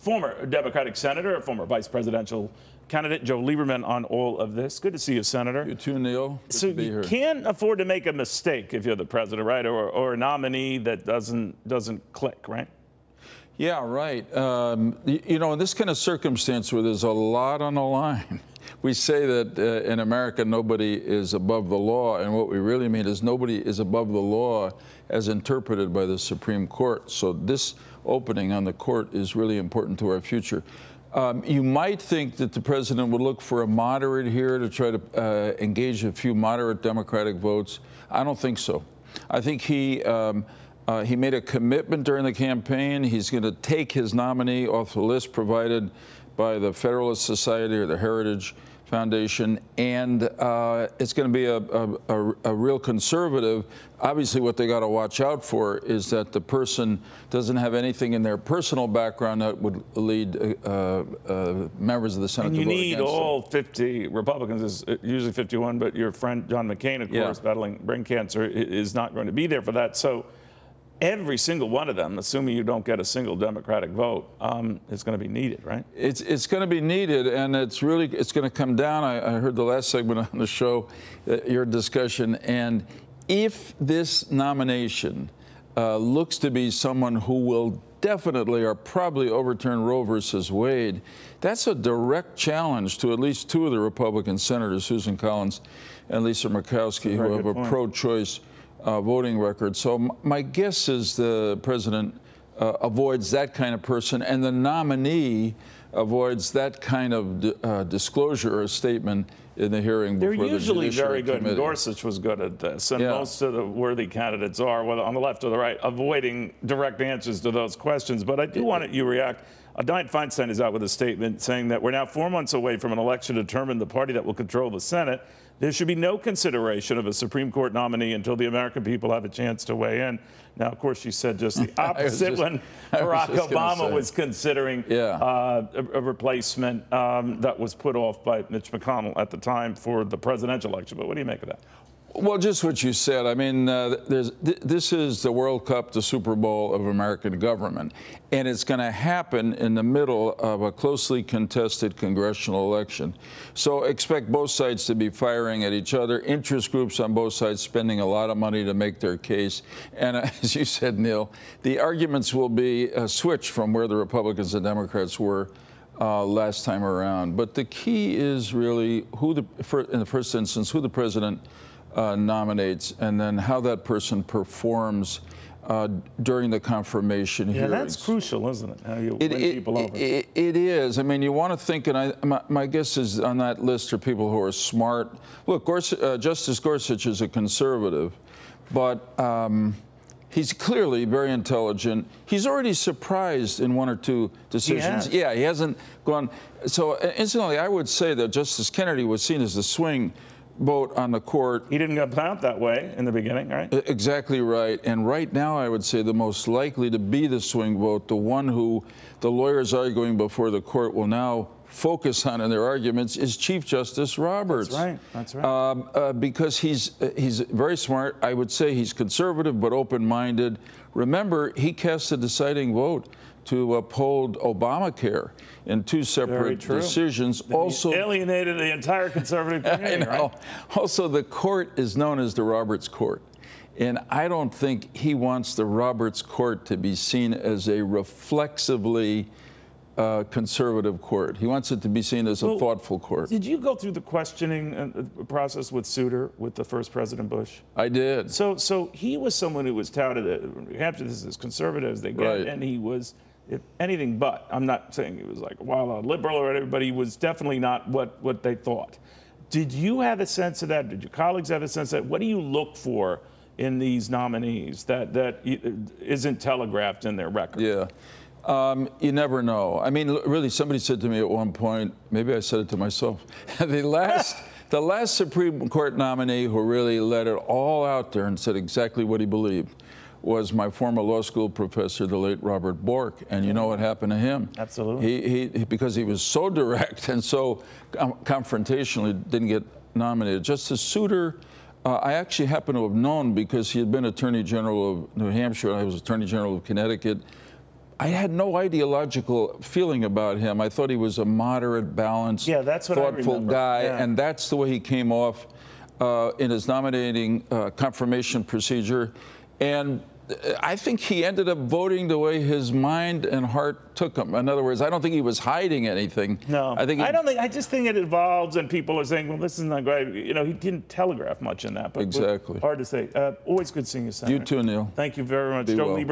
former Democratic senator, former vice presidential candidate Joe Lieberman on all of this. Good to see you, Senator. You too, Neil. Good so to be you here. Can't afford to make a mistake if you're the president, right? Or a nominee that doesn't click, right? Yeah, right. You know, in this kind of circumstance where there's a lot on the line, we say that in America nobody is above the law, and what we really mean is nobody is above the law as interpreted by the Supreme Court. So this opening on the court is really important to our future. You might think that the president would look for a moderate here to try to engage a few moderate Democratic votes. I don't think so. I think he made a commitment during the campaign. He's going to take his nominee off the list provided by the Federalist Society or the Heritage Foundation, and it's going to be a real conservative. Obviously, what they got to watch out for is that the person doesn't have anything in their personal background that would lead members of the Senate and to vote against them. You need all 50 Republicans, is usually 51, but your friend John McCain, of course, battling brain cancer, is not going to be there for that. So every single one of them, assuming you don't get a single Democratic vote, is going to be needed, right? It's going to be needed, and it's going to come down. I heard the last segment on the show, your discussion, and if this nomination looks to be someone who will definitely or probably overturn Roe versus Wade, that's a direct challenge to at least two of the Republican senators, Susan Collins and Lisa Murkowski, who have a pro-choice voting record. So my guess is the president avoids that kind of person, and the nominee avoids that kind of disclosure or statement in the hearing before the Judiciary Committee. They're usually very good. And Gorsuch was good at this, and most of the worthy candidates are, whether on the left or the right, avoiding direct answers to those questions. But I do want you to react. Dianne Feinstein is out with a statement saying that we're now 4 months away from an election to determine the party that will control the Senate. There should be no consideration of a Supreme Court nominee until the American people have a chance to weigh in. Now, of course, she said just the opposite when Barack Obama was considering a replacement that was put off by Mitch McConnell at the time for the presidential election. But what do you make of that? Well, just what you said. I mean, this is the World Cup, the Super Bowl of American government, and it's going to happen in the middle of a closely contested congressional election. So expect both sides to be firing at each other, interest groups on both sides spending a lot of money to make their case. And as you said, Neil, the arguments will be switched from where the Republicans and Democrats were last time around. But the key is really in the first instance, who the president nominates, and then how that person performs during the confirmation hearings. Yeah, that's crucial, isn't it? How you win people over. It is. I mean, you want to think, and my guess is on that list are people who are smart. Look, Justice Gorsuch is a conservative, but he's clearly very intelligent. He's already surprised in one or two decisions. He hasn't gone. So, incidentally, I would say that Justice Kennedy was seen as the swing vote on the court. He didn't get out that way in the beginning, right? Exactly right. And right now, I would say the most likely to be the swing vote, the one who the lawyers arguing before the court will now focus on in their arguments, is Chief Justice Roberts. That's right. That's right. Because he's very smart. I would say he's conservative but open-minded. Remember, he cast the deciding vote to uphold Obamacare in two separate decisions. Also, he alienated the entire conservative community. I know. Right? Also, the court is known as the Roberts Court. And I don't think he wants the Roberts Court to be seen as a reflexively conservative court. He wants it to be seen as a thoughtful court. Did you go through the questioning process with Souter, with the first President Bush? I did. So he was someone who was touted that New Hampshire, this is as conservative as they get, and he was anything but. I'm not saying he was like a wild liberal or whatever, but he was definitely not what they thought. Did you have a sense of that? Did your colleagues have a sense of that? What do you look for in these nominees that isn't telegraphed in their record? Yeah. You never know. I mean, really, somebody said to me at one point, maybe I said it to myself, the last Supreme Court nominee who really let it all out there and said exactly what he believed was my former law school professor, the late Robert Bork. And you know what happened to him? Absolutely. He because he was so direct and so confrontationally didn't get nominated. Justice Souter, I actually happen to have known because he had been Attorney General of New Hampshire. I was Attorney General of Connecticut. I had no ideological feeling about him. I thought he was a moderate, balanced, that's what thoughtful guy, yeah. and that's the way he came off in his nominating confirmation procedure. And I think he ended up voting the way his mind and heart took him. In other words, I don't think he was hiding anything. No, I just think it evolves, and people are saying, well, this is not great. You know, he didn't telegraph much in that. But exactly. Hard to say. Always good seeing you, Senator. You too, Neil. Thank you very much. Be Joe well. Lieberman.